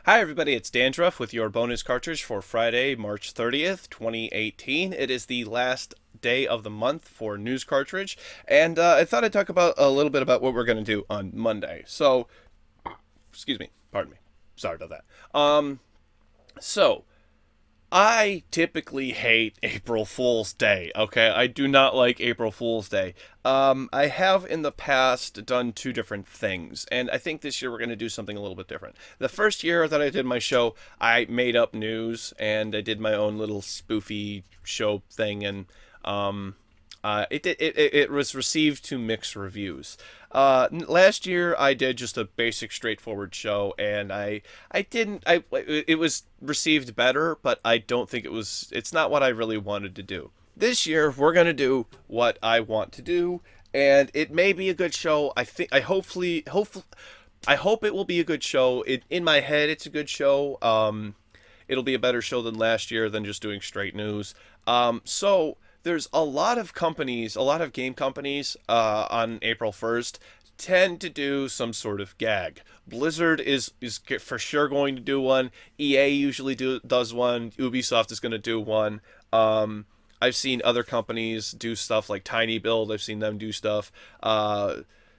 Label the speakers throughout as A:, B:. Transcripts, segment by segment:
A: Hi, everybody. It's Dandruff with your bonus cartridge for Friday, March 30th, 2018. It is the last day of the month for News Cartridge, and I thought I'd talk about a little bit about what we're going to do on Monday. So, excuse me, pardon me. Sorry about that. So I typically hate April Fool's Day, okay? I do not like April Fool's Day. I have in the past done two different things, and I think this year we're going to do something a little bit different. The first year that I did my show, I made up news, and I did my own little spoofy show thing, and um, it was received to mixed reviews. Last year I did just a basic, straightforward show, and I didn't I it was received better, but I don't think it's not what I really wanted to do. This year we're gonna do what I want to do, and it may be a good show. I hope it will be a good show. In my head, it's a good show. It'll be a better show than last year than just doing straight news. So there's a lot of companies, a lot of game companies on April 1st tend to do some sort of gag. Blizzard is for sure going to do one. EA usually does one. Ubisoft is going to do one. I've seen other companies do stuff like Tiny Build. I've seen them do stuff.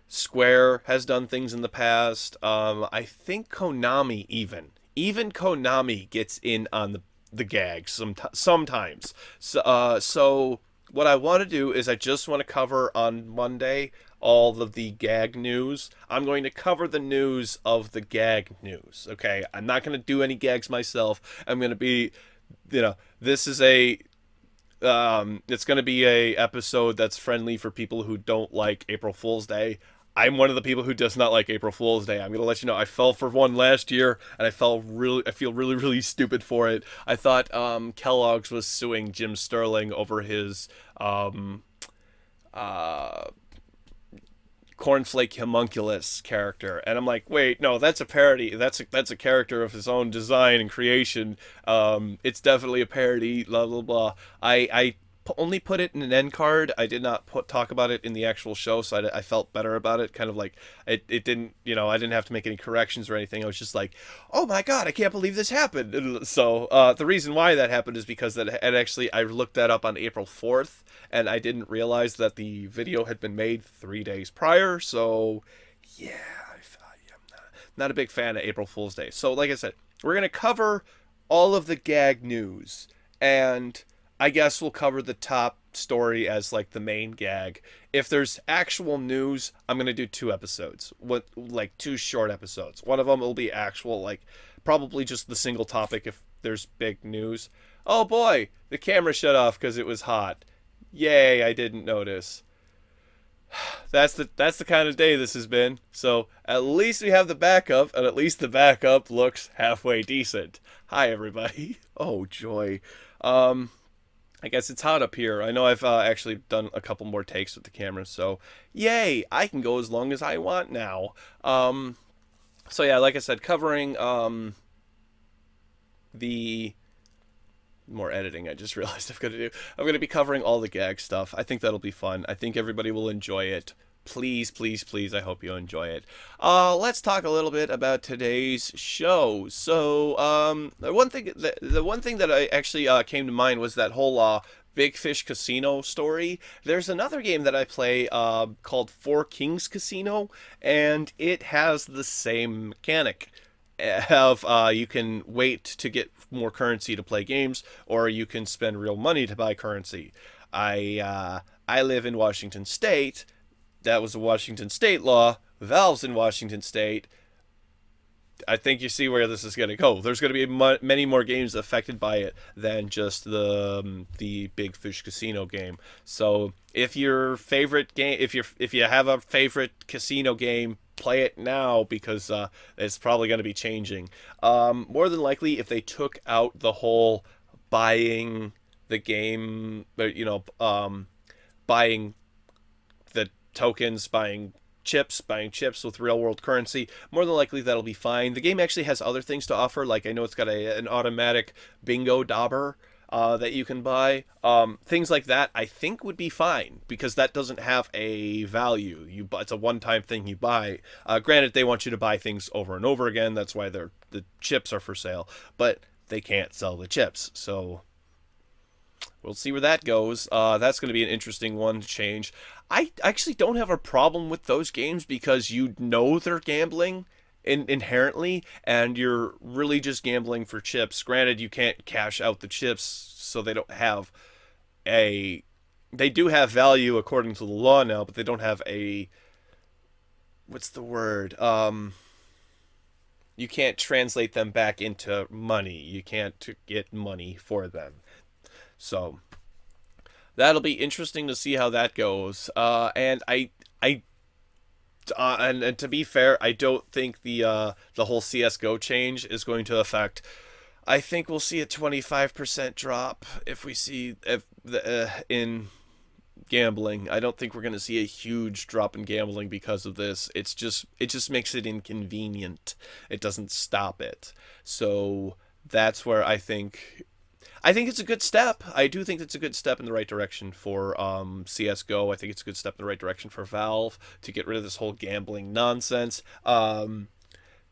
A: Square has done things in the past. I think Konami even Konami gets in on the gags sometimes. So what I want to do is I just want to cover on Monday all of the gag news. I'm going to cover the news of the gag news. Okay, I'm not going to do any gags myself. I'm going to be, this is it's going to be a episode that's friendly for people who don't like April Fool's Day. I'm one of the people who does not like April Fool's Day. I'm gonna let you know I fell for one last year, and I feel really stupid for it. I thought Kellogg's was suing Jim Sterling over his cornflake homunculus character, and I'm like, wait, no, that's a parody. That's a character of his own design and creation. It's definitely a parody. Blah blah blah. I only put it in an end card. I did not talk about it in the actual show, so I felt better about it. Kind of like it didn't, I didn't have to make any corrections or anything. I was just like, oh my god, I can't believe this happened. And so the reason why that happened is because I looked that up on April 4th, and I didn't realize that the video had been made 3 days prior. So yeah, I'm not a big fan of April Fool's Day. So like I said, we're gonna cover all of the gag news, and I guess we'll cover the top story as like the main gag. If there's actual news, I'm gonna do two episodes, like two short episodes. One of them will be actual, like probably just the single topic if there's big news. Oh boy, the camera shut off because it was hot. Yay, I didn't notice. That's the kind of day this has been. So at least we have the backup, and at least the backup looks halfway decent. Hi everybody. Oh joy. I guess it's hot up here. I know I've actually done a couple more takes with the camera, so yay! I can go as long as I want now. So yeah, like I said, covering the more editing. I just realized I'm gonna be covering all the gag stuff. I think that'll be fun. I think everybody will enjoy it. Please, please, please, I hope you enjoy it. Let's talk a little bit about today's show. So, the one thing that I actually came to mind was that whole Big Fish Casino story. There's another game that I play called Four Kings Casino, and it has the same mechanic. Of you can wait to get more currency to play games, or you can spend real money to buy currency. I live in Washington State. That was a Washington State law. Valve's in Washington State. I think you see where this is going to go. There's going to be many more games affected by it than just the Big Fish Casino game. So if your favorite game, if you have a favorite casino game, play it now because it's probably going to be changing. More than likely, if they took out the whole buying the game, buying the tokens, buying chips with real world currency, more than likely that'll be fine. The game actually has other things to offer, like I know it's got an automatic bingo dauber, that you can buy. Things like that, I think, would be fine because that doesn't have a value. It's a one-time thing you buy. Granted, they want you to buy things over and over again. That's why the chips are for sale, but they can't sell the chips. So we'll see where that goes. That's going to be an interesting one to change. I actually don't have a problem with those games because you know they're gambling inherently, and you're really just gambling for chips. Granted, you can't cash out the chips, so they don't have a. They do have value according to the law now, but they don't have a. What's the word? You can't translate them back into money. You can't get money for them. So that'll be interesting to see how that goes. And to be fair, I don't think the whole CS:GO change is going to affect. I think we'll see a 25% drop if we see if in gambling. I don't think we're going to see a huge drop in gambling because of this. It just makes it inconvenient. It doesn't stop it. So that's where I think it's a good step. I do think it's a good step in the right direction for CS:GO. I think it's a good step in the right direction for Valve to get rid of this whole gambling nonsense.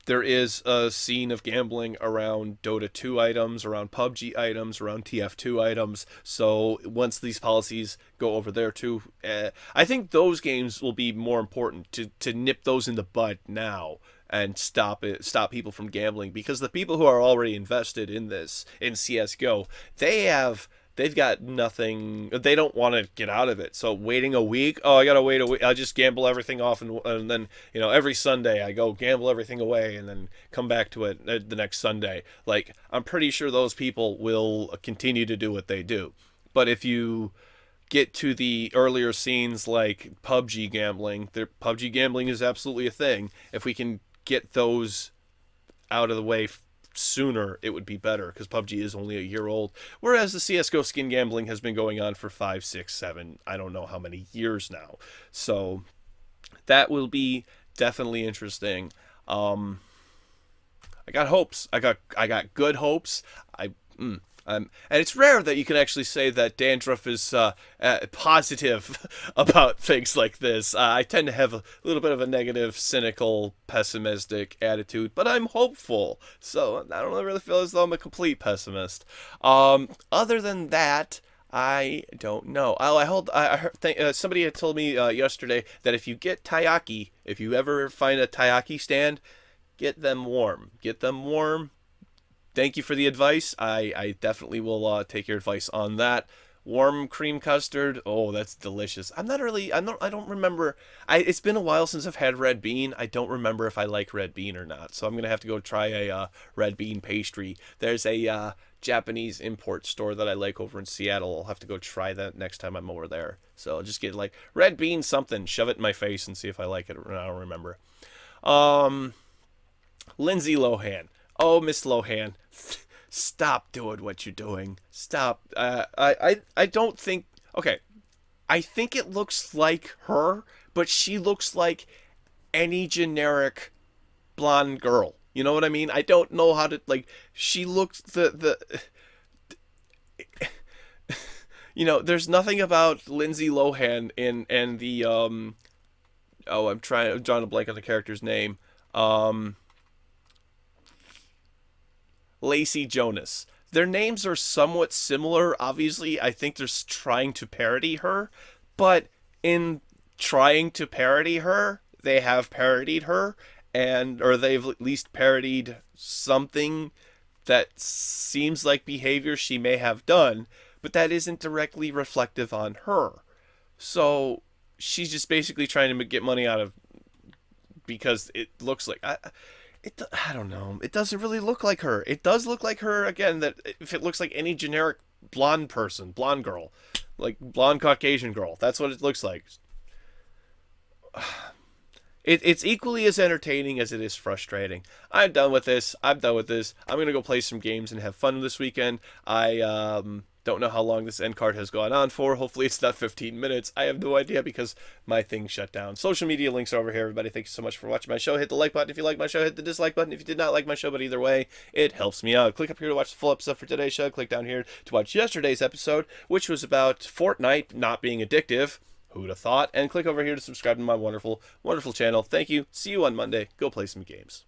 A: There is a scene of gambling around Dota 2 items, around PUBG items, around TF2 items. So once these policies go over there too, I think those games will be more important to nip those in the bud now and stop people from gambling, because the people who are already invested in this in CS:GO, they've got nothing. They don't want to get out of it. So waiting a week, oh, I gotta wait a week. I just gamble everything off, and then every Sunday I go gamble everything away, and then come back to it the next Sunday. Like, I'm pretty sure those people will continue to do what they do. But if you get to the earlier scenes like PUBG gambling, PUBG gambling is absolutely a thing. If we can get those out of the way sooner, it would be better, because PUBG is only a year old, whereas the CS:GO skin gambling has been going on for 5, 6, 7, I don't know how many years now. So that will be definitely interesting. I got hopes. I got good hopes. And it's rare that you can actually say that Dandruff is positive about things like this. I tend to have a little bit of a negative, cynical, pessimistic attitude, but I'm hopeful. So I don't really feel as though I'm a complete pessimist. Other than that, I don't know. I heard somebody had told me yesterday that if you get taiyaki, if you ever find a taiyaki stand, get them warm. Get them warm. Thank you for the advice. I definitely will take your advice on that. Warm cream custard. Oh, that's delicious. I don't remember. It's been a while since I've had red bean. I don't remember if I like red bean or not. So I'm going to have to go try a red bean pastry. There's a Japanese import store that I like over in Seattle. I'll have to go try that next time I'm over there. So I'll just get like red bean something, shove it in my face and see if I like it. I don't remember. Lindsay Lohan. Oh, Miss Lohan, stop doing what you're doing. Stop. I don't think. Okay, I think it looks like her, but she looks like any generic blonde girl. You know what I mean? I don't know how to, like. She looks there's nothing about Lindsay Lohan in the Oh, I'm drawing a blank on the character's name. Lacey Jonas. Their names are somewhat similar. Obviously, I think they're trying to parody her, but in trying to parody her, they have parodied her, or they've at least parodied something that seems like behavior she may have done, but that isn't directly reflective on her. So she's just basically trying to get money out of, because it looks like I don't know. It doesn't really look like her. It does look like her, again, that if it looks like any generic blonde person, blonde girl, like blonde Caucasian girl, that's what it looks like. It's equally as entertaining as it is frustrating. I'm done with this. I'm going to go play some games and have fun this weekend. Don't know how long this end card has gone on for. Hopefully it's not 15 minutes. I have no idea because my thing shut down. Social media links are over here, everybody. Thank you so much for watching my show. Hit the like button if you like my show. Hit the dislike button if you did not like my show, but either way, it helps me out. Click up here to watch the full episode for today's show. Click down here to watch yesterday's episode, which was about Fortnite not being addictive. Who'd have thought? And click over here to subscribe to my wonderful, wonderful channel. Thank you. See you on Monday. Go play some games.